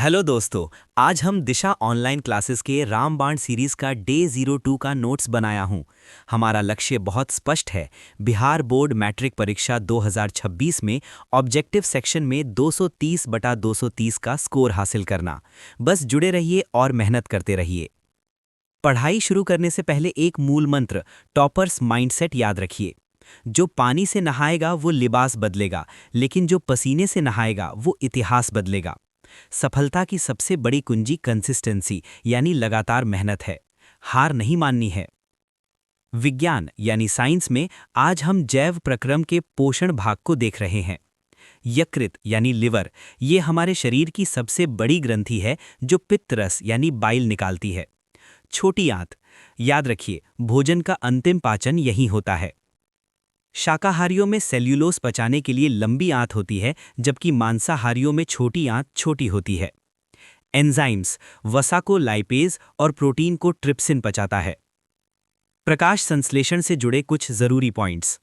Hello दोस्तों। आज हम दिशा ऑनलाइन क्लासेस के रामबाण सीरीज का डे 02 का नोट्स बनाया हूं। हमारा लक्ष्य बहुत स्पष्ट है, बिहार बोर्ड मैट्रिक परीक्षा 2026 में ऑब्जेक्टिव सेक्शन में 230/230 का स्कोर हासिल करना। बस जुड़े रहिए और मेहनत करते रहिए। पढ़ाई शुरू करने से पहले एक मूल मंत्र, टॉपर्स माइंडसेट याद रखिए। जो पानी से नहाएगा वो लिबास बदलेगा, लेकिन जो पसीने से नहाएगा वो इतिहास बदलेगा। सफलता की सबसे बड़ी कुंजी कंसिस्टेंसी यानी लगातार मेहनत है। हार नहीं माननी है। विज्ञान यानी साइंस में आज हम जैव प्रक्रम के पोषण भाग को देख रहे हैं। यकृत यानी लिवर, ये हमारे शरीर की सबसे बड़ी ग्रंथि है जो पित्त रस यानी बाइल निकालती है। छोटी आंत, याद रखिए भोजन का अंतिम पाचन यही होता है। शाकाहारियों में सेल्यूलोज पचाने के लिए लंबी आंत होती है, जबकि मांसाहारियों में छोटी आंत छोटी होती है। एंजाइम्स वसा को लाइपेज और प्रोटीन को ट्रिप्सिन पचाता है। प्रकाश संश्लेषण से जुड़े कुछ जरूरी पॉइंट्स।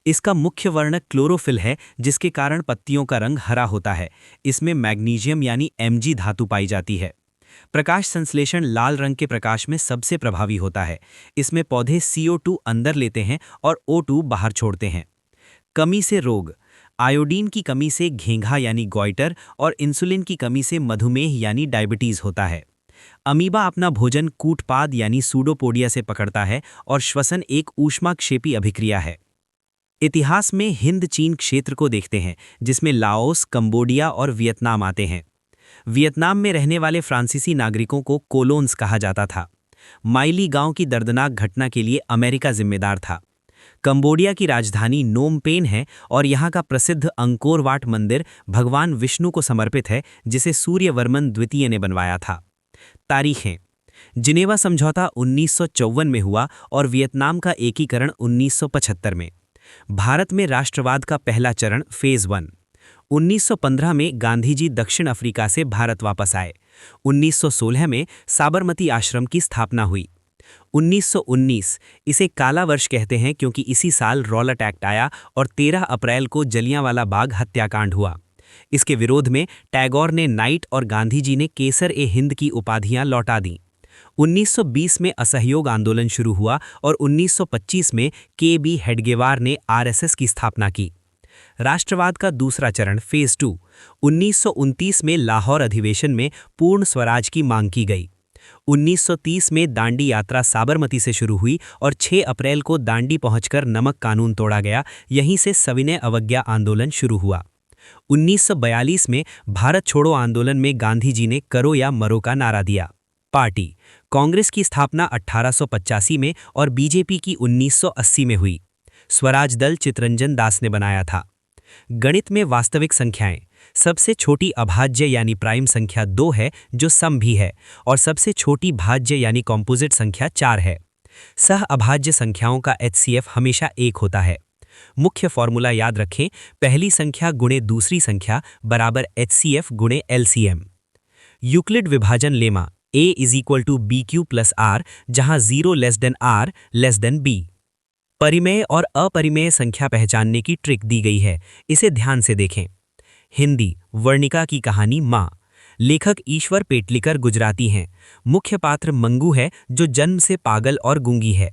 इसका मुख्य वर्णक क्लोरोफिल है, जिसके कारण पत्तियों का रंग हरा होता है। इसमें मैग्नीशियम यानी Mg धातु पाई जाती है। प्रकाश संश्लेषण लाल रंग के प्रकाश में सबसे प्रभावी होता है। इसमें पौधे CO2 अंदर लेते हैं और O2 बाहर छोड़ते हैं। कमी से रोग, आयोडीन की कमी से घेंघा यानी गॉइटर और इंसुलिन की कमी से मधुमेह यानी डायबिटीज होता है। अमीबा अपना भोजन कूटपाद यानी सूडोपोडिया से पकड़ता है और श्वसन एक ऊष्माक्षेपी अभिक्रिया है। इतिहास में हिंद चीन क्षेत्र को देखते हैं, जिसमें लाओस, कंबोडिया और वियतनाम आते हैं। वियतनाम में रहने वाले फ्रांसीसी नागरिकों को कोलोन्स कहा जाता था। माइली गांव की दर्दनाक घटना के लिए अमेरिका जिम्मेदार था। कंबोडिया की राजधानी नोम पेन है और यहाँ का प्रसिद्ध अंकोर वाट मंदिर भगवान विष्णु को समर्पित है, जिसे सूर्यवर्मन द्वितीय ने बनवाया था। तारीखें। जिनेवा समझौता 1954 में हुआ और वियतनाम का एकीकरण 1975 में। भारत में राष्ट्रवाद का पहला चरण फेज 1। 1915 में गांधी जी दक्षिण अफ्रीका से भारत वापस आए। 1916 में साबरमती आश्रम की स्थापना हुई। 1919 इसे काला वर्ष कहते हैं क्योंकि इसी साल रॉलेट एक्ट आया और 13 अप्रैल को जलियांवाला बाग हत्याकांड हुआ। इसके विरोध में टैगोर ने नाइट और गांधी जी ने केसर-ए-हिंद की उपाधियां लौटा दीं। 1920 में असहयोग आंदोलन शुरू हुआ और 1925 में के.बी. हेडगेवार ने आरएसएस की स्थापना की। राष्ट्रवाद का दूसरा चरण फेज 2। 1929 में लाहौर अधिवेशन में पूर्ण स्वराज की मांग की गई। 1930 में दांडी यात्रा साबरमती से शुरू हुई और 6 अप्रैल को दांडी पहुंचकर नमक कानून तोड़ा गया। यहीं से सविनय अवज्ञा आंदोलन शुरू हुआ। 1942 में भारत छोड़ो आंदोलन में गांधी जी ने करो या मरो का नारा दिया। पार्टी कांग्रेस की स्थापना 1885 में और बीजेपी की 1980 में हुई। स्वराज दल चितरंजन दास ने बनाया था। गणित में वास्तविक संख्याएं, सबसे छोटी अभाज्य यानी प्राइम संख्या 2 है जो सम भी है, और सबसे छोटी भाज्य यानी कॉम्पोजिट संख्या 4 है। सह अभाज्य संख्याओं का HCF हमेशा 1 होता है। मुख्य फॉर्मूला याद रखें, पहली संख्या गुणे दूसरी संख्या बराबर HCF गुणे LCM। यूक्लिड विभाजन लेमा A = BQ + R, जहां 0 R B। परिमेय और अपरिमेय संख्या पहचानने की ट्रिक दी गई है, इसे ध्यान से देखें। हिंदी वर्णिका की कहानी माँ। लेखक ईश्वर पेटलिकर गुजराती हैं। मुख्य पात्र मंगू है जो जन्म से पागल और गूंगी है।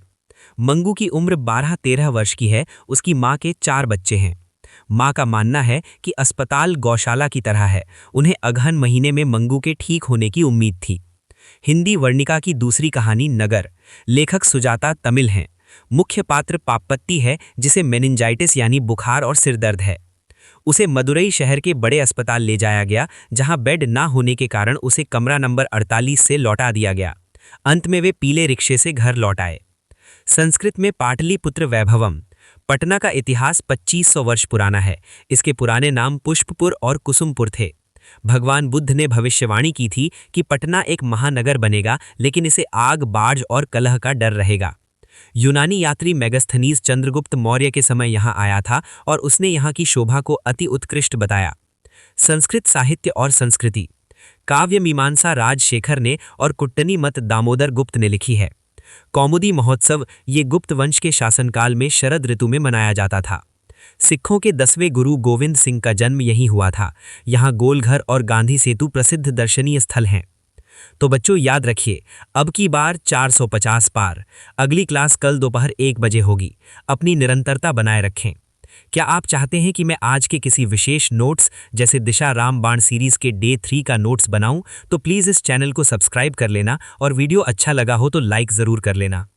मंगू की उम्र 12-13 वर्ष की है। उसकी माँ के 4 बच्चे हैं। माँ का मानना है कि अस्पताल गौशाला की तरह है। उन्हें अगहन महीने में मंगू के ठीक होने की उम्मीद थी। हिंदी वर्णिका की दूसरी कहानी नगर। लेखक सुजाता तमिल हैं। मुख्य पात्र पापत्ती है, जिसे मेनिंजाइटिस यानी बुखार और सिरदर्द है। उसे मदुरई शहर के बड़े अस्पताल ले जाया गया, जहां बेड ना होने के कारण उसे कमरा नंबर 48 से लौटा दिया गया। अंत में वे पीले रिक्शे से घर लौट आए। संस्कृत में पाटलिपुत्र वैभवम। पटना का इतिहास 2500 वर्ष पुराना है। इसके पुराने नाम पुष्पपुर और कुसुमपुर थे। भगवान बुद्ध ने भविष्यवाणी की थी कि पटना एक महानगर बनेगा, लेकिन इसे आग, बाढ़ और कलह का डर रहेगा। यूनानी यात्री मेगस्थनीज चंद्रगुप्त मौर्य के समय यहाँ आया था और उसने यहाँ की शोभा को अति उत्कृष्ट बताया। संस्कृत साहित्य और संस्कृति। काव्य मीमांसा राजशेखर ने और कुट्टनी मत दामोदर गुप्त ने लिखी है। कौमुदी महोत्सव ये गुप्त वंश के शासनकाल में शरद ऋतु में मनाया जाता था। सिखों के 10वें गुरु गोविंद सिंह का जन्म यहीं हुआ था। यहाँ गोलघर और गांधी सेतु प्रसिद्ध दर्शनीय स्थल हैं। तो बच्चों याद रखिए, अब की बार 450 पार। अगली क्लास कल दोपहर 1 बजे होगी। अपनी निरंतरता बनाए रखें। क्या आप चाहते हैं कि मैं आज के किसी विशेष नोट्स जैसे दिशा रामबाण सीरीज के डे 3 का नोट्स बनाऊं? तो प्लीज़ इस चैनल को सब्सक्राइब कर लेना और वीडियो अच्छा लगा हो तो लाइक ज़रूर कर लेना।